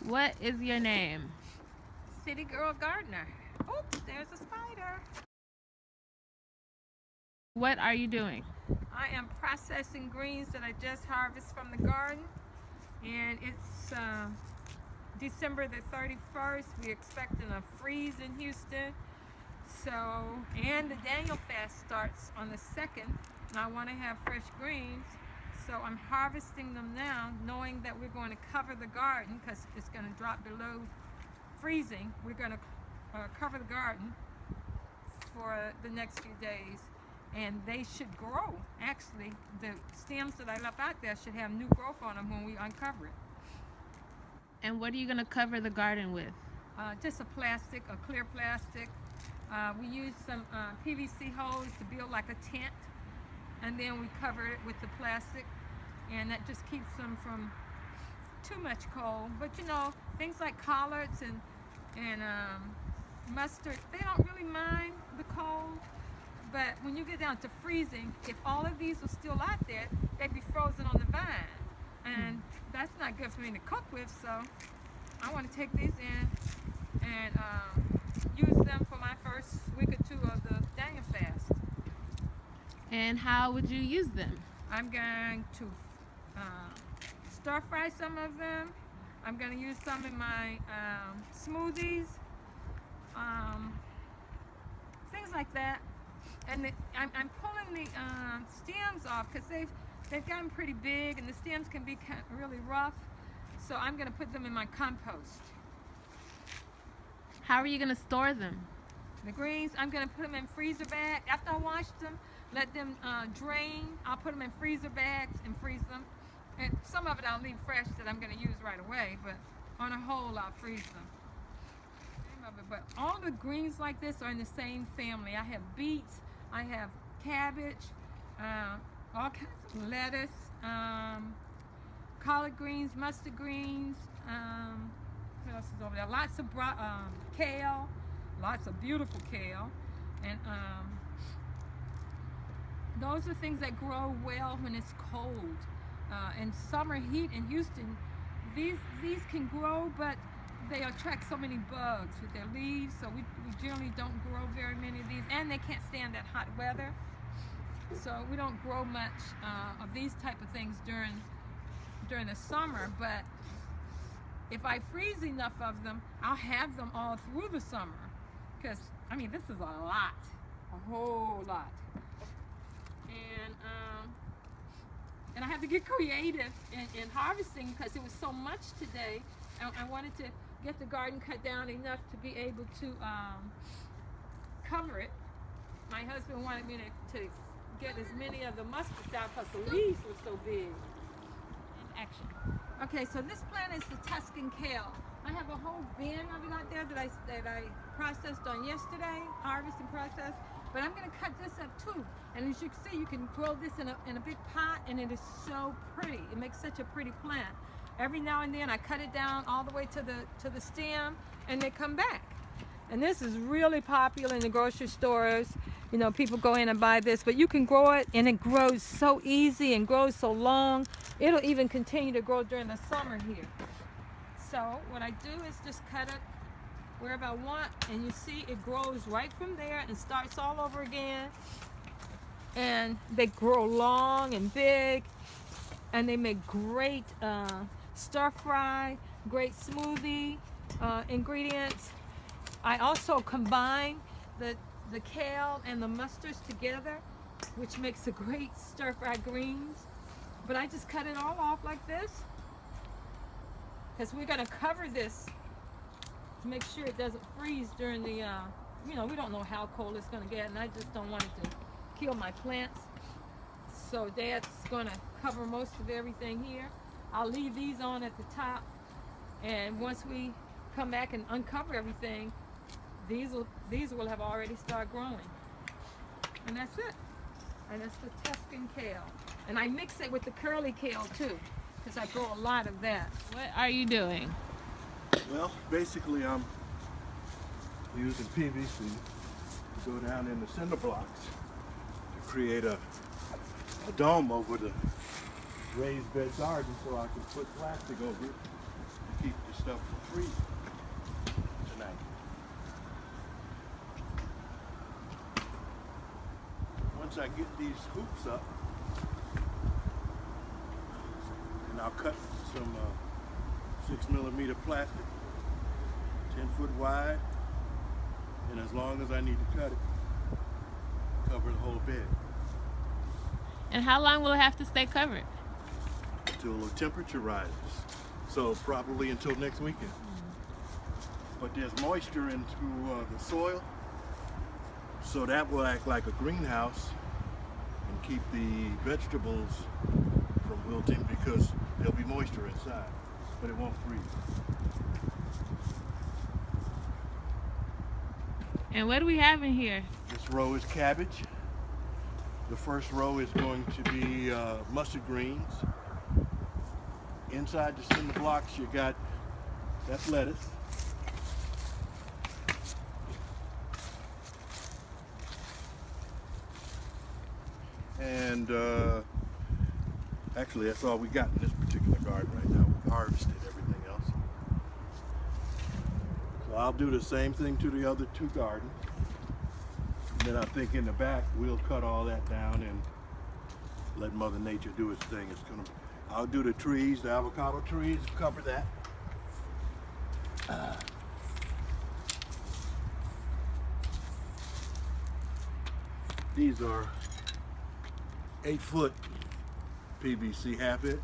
What is your name? City Girl Gardener. Oops, there's a spider. What are you doing? I am processing greens that I just harvested from the garden, and it's December the 31st. We're expecting a freeze in Houston. So, and the Daniel fast starts on the 2nd, and I want to have fresh greens. So I'm harvesting them now, knowing that we're going to cover the garden because it's going to drop below freezing. We're going to cover the garden for the next few days, and they should grow. Actually, the stems that I left out there should have new growth on them when we uncover it. And what are you going to cover the garden with? Just a clear plastic. We use some PVC hose to build like a tent, and then we cover it with the plastic, and that just keeps them from too much cold. But you know, things like collards and mustard, they don't really mind the cold. But when you get down to freezing, if all of these were still out there, they'd be frozen on the vine, and that's not good for me to cook with. So I want to take these in and use them for my first week or two of the Daniel fast. And how would you use them? I'm going to stir fry some of them. I'm going to use some in my smoothies, things like that. And I'm pulling the stems off because they've gotten pretty big, and the stems can be really rough. So I'm going to put them in my compost. How are you going to store them? The greens, I'm going to put them in freezer bags. After I wash them, let them drain. I'll put them in freezer bags and freeze them. And some of it I'll leave fresh that I'm going to use right away, but on a whole, I'll freeze them. But all the greens like this are in the same family. I have beets, I have cabbage, all kinds of lettuce, collard greens, mustard greens, what else is over there? Lots of kale, lots of beautiful kale, and those are things that grow well when it's cold. And summer heat in Houston, these can grow, but they attract so many bugs with their leaves, so we generally don't grow very many of these, and they can't stand that hot weather. So we don't grow much of these type of things during the summer, but if I freeze enough of them, I'll have them all through the summer. Because, I mean, this is a lot, a whole lot. And I have to get creative in harvesting because it was so much today. I wanted to get the garden cut down enough to be able to cover it. My husband wanted me to get as many of the mustards out because the leaves were so big. In action. Okay, so this plant is the Tuscan kale. I have a whole bin of it out there that I processed on yesterday, harvest and process. But I'm going to cut this up too. And as you can see, you can grow this in a big pot, and it is so pretty. It makes such a pretty plant. Every now and then I cut it down all the way to the stem, and they come back. And this is really popular in the grocery stores. You know, people go in and buy this, but you can grow it, and it grows so easy and grows so long. It'll even continue to grow during the summer here. So what I do is just cut it wherever I want, and you see it grows right from there and starts all over again. And they grow long and big, and they make great stir fry, great smoothie ingredients. I also combine the kale and the mustards together, which makes a great stir fry greens. But I just cut it all off like this because we're going to cover this to make sure it doesn't freeze during the, you know, we don't know how cold it's going to get, and I just don't want it to kill my plants. So Dad's going to cover most of everything here. I'll leave these on at the top, and once we come back and uncover everything, these will have already started growing. And that's it. And that's the Tuscan kale. And I mix it with the curly kale too, because I grow a lot of that. What are you doing? Well, basically I'm using PVC to go down in the cinder blocks to create a dome over the raised bed garden so I can put plastic over it keep the stuff from freezing tonight. Once I get these hoops up, and I'll cut some 6mm plastic, 10 foot wide, and as long as I need to cut it, cover the whole bed. And how long will it have to stay covered? Until the temperature rises. So probably until next weekend. But there's moisture into the soil, so that will act like a greenhouse and keep the vegetables from wilting because there'll be moisture inside, but it won't freeze. And what do we have in here? This row is cabbage. The first row is going to be mustard greens. Inside the cinder blocks, you got, that's lettuce. And actually, that's all we got in this particular garden right now. We've harvested everything else. So I'll do the same thing to the other two gardens. And then I think in the back, we'll cut all that down and let Mother Nature do its thing. I'll do the trees, the avocado trees, cover that. These are 8-foot PVC half-inch.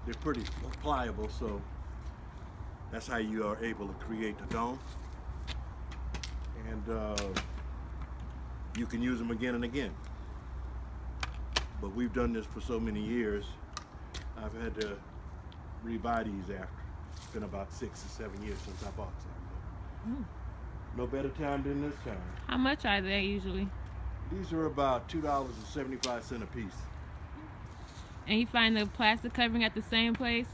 They're pretty pliable, so that's how you are able to create the dome. And you can use them again and again. But we've done this for so many years, I've had to rebuy these after. It's been about 6 or 7 years since I bought some. No better time than this time. How much are they usually? These are about $2.75 a piece. And you find the plastic covering at the same place?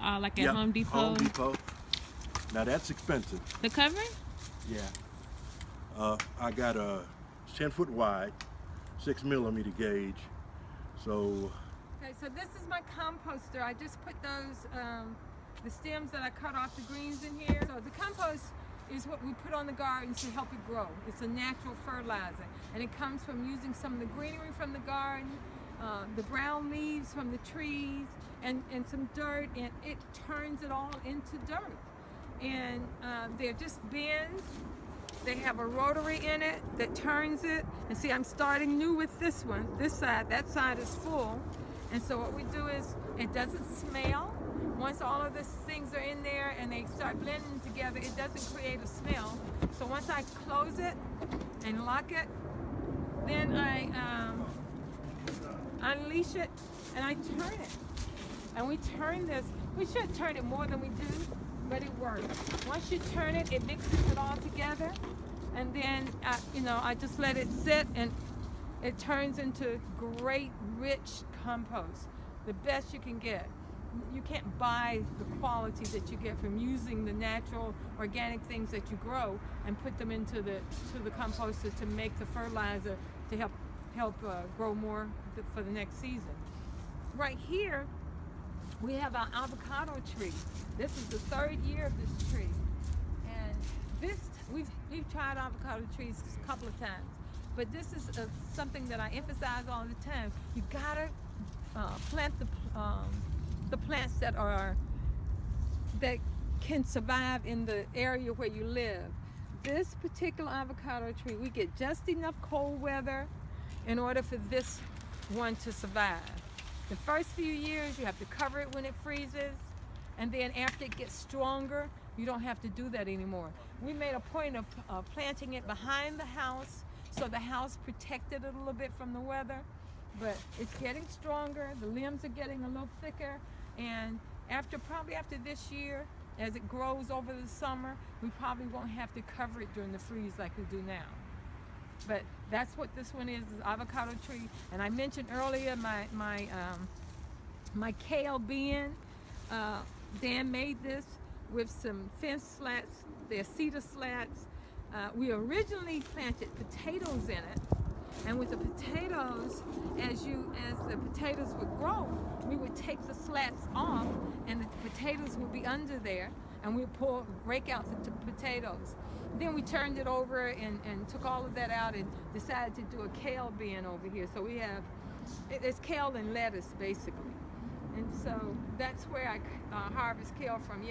Like at Yep, Home Depot? Home Depot. Now that's expensive. The covering? Yeah. I got a 10 foot wide, 6mm gauge. So. Okay, so this is my composter. I just put those, the stems that I cut off the greens in here. So the compost is what we put on the gardens to help it grow. It's a natural fertilizer, and it comes from using some of the greenery from the garden, the brown leaves from the trees, and some dirt, and it turns it all into dirt. And they're just bins. They have a rotary in it that turns it. And see, I'm starting new with this one. This side, that side is full. And so what we do is, it doesn't smell. Once all of these things are in there and they start blending together, it doesn't create a smell. So once I close it and lock it, then I unleash it and I turn it. And we turn this, we should turn it more than we do, but it works. Once you turn it, it mixes it all together. And then, I just let it sit, and it turns into great, rich compost. The best you can get. You can't buy the quality that you get from using the natural, organic things that you grow and put them into the composter to make the fertilizer to help grow more for the next season. Right here, we have our avocado tree. This is the 3rd year of this tree, and this we've tried avocado trees a couple of times, but this is something that I emphasize all the time. You gotta plant the plants that can survive in the area where you live. This particular avocado tree, we get just enough cold weather in order for this one to survive. The first few years, you have to cover it when it freezes, and then after it gets stronger, you don't have to do that anymore. We made a point of planting it behind the house, so the house protected it a little bit from the weather, but it's getting stronger, the limbs are getting a little thicker, and probably after this year, as it grows over the summer, we probably won't have to cover it during the freeze like we do now. But that's what this one is avocado tree. And I mentioned earlier my kale bin. Dan made this with some fence slats. They're cedar slats. We originally planted potatoes in it, and with the potatoes, as the potatoes would grow, we would take the slats off and the potatoes would be under there, and we'd rake out the potatoes. Then we turned it over and took all of that out and decided to do a kale bin over here. So we have, it's kale and lettuce basically. And so that's where I harvest kale from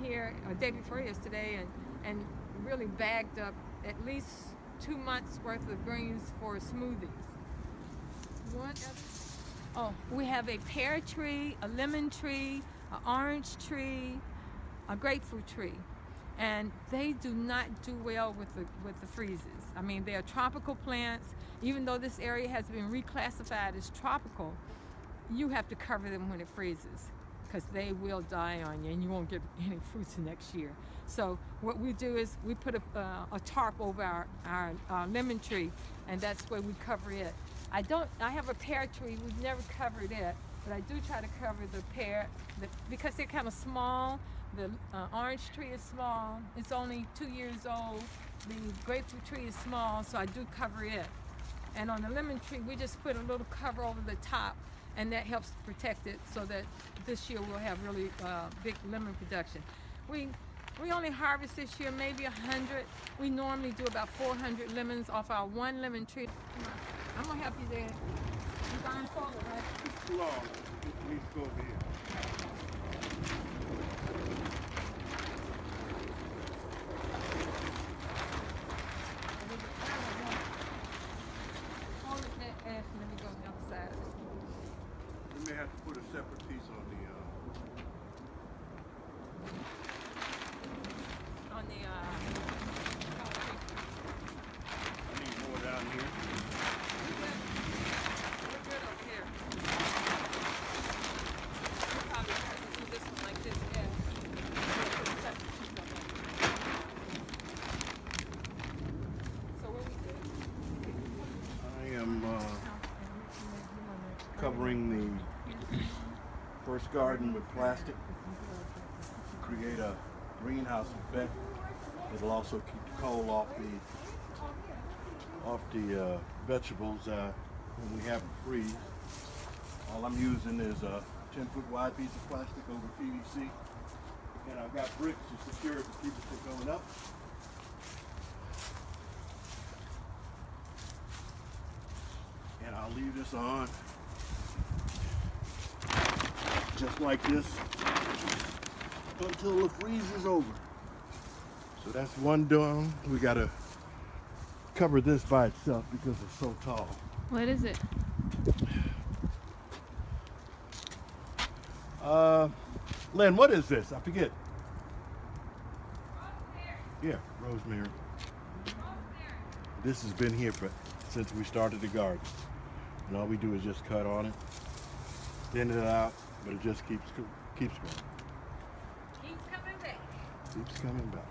here, day before yesterday, and really bagged up at least 2 months worth of greens for smoothies. Oh, we have a pear tree, a lemon tree, an orange tree, a grapefruit tree. And they do not do well with the freezes. I mean, they are tropical plants. Even though this area has been reclassified as tropical, you have to cover them when it freezes, because they will die on you and you won't get any fruits next year. So what we do is we put a tarp over our lemon tree, and that's where we cover it. I have a pear tree, we've never covered it, but I do try to cover the pear, because they're kind of small. The orange tree is small, it's only 2 years old. The grapefruit tree is small, so I do cover it. And on the lemon tree, we just put a little cover over the top, and that helps protect it so that this year we'll have really big lemon production. We only harvest this year maybe 100. We normally do about 400 lemons off our one lemon tree. Come on. I'm gonna help you there. You blindfolded, right? It's too long. It needs to go over here. Hold it there, and let me go on the other side. We may have to put a separate piece on the I need more down here. We're good up here. We'll probably have to do this one like this, yeah. Put a separate piece on there. So what we do? I am covering the first garden with plastic to create a greenhouse effect. It'll also keep the cold off the vegetables when we have them freeze. All I'm using is a 10-foot wide piece of plastic over PVC, and I've got bricks to secure it to keep it from going up. And I'll leave this on just like this until the freeze is over. So that's one done. We gotta cover this by itself because it's so tall. What is it? Lynn, what is this? I forget. Yeah, rosemary. This has been here since we started the garden. And all we do is just cut on it, thin it out, but it just keeps going. Keeps coming back. Keeps coming back.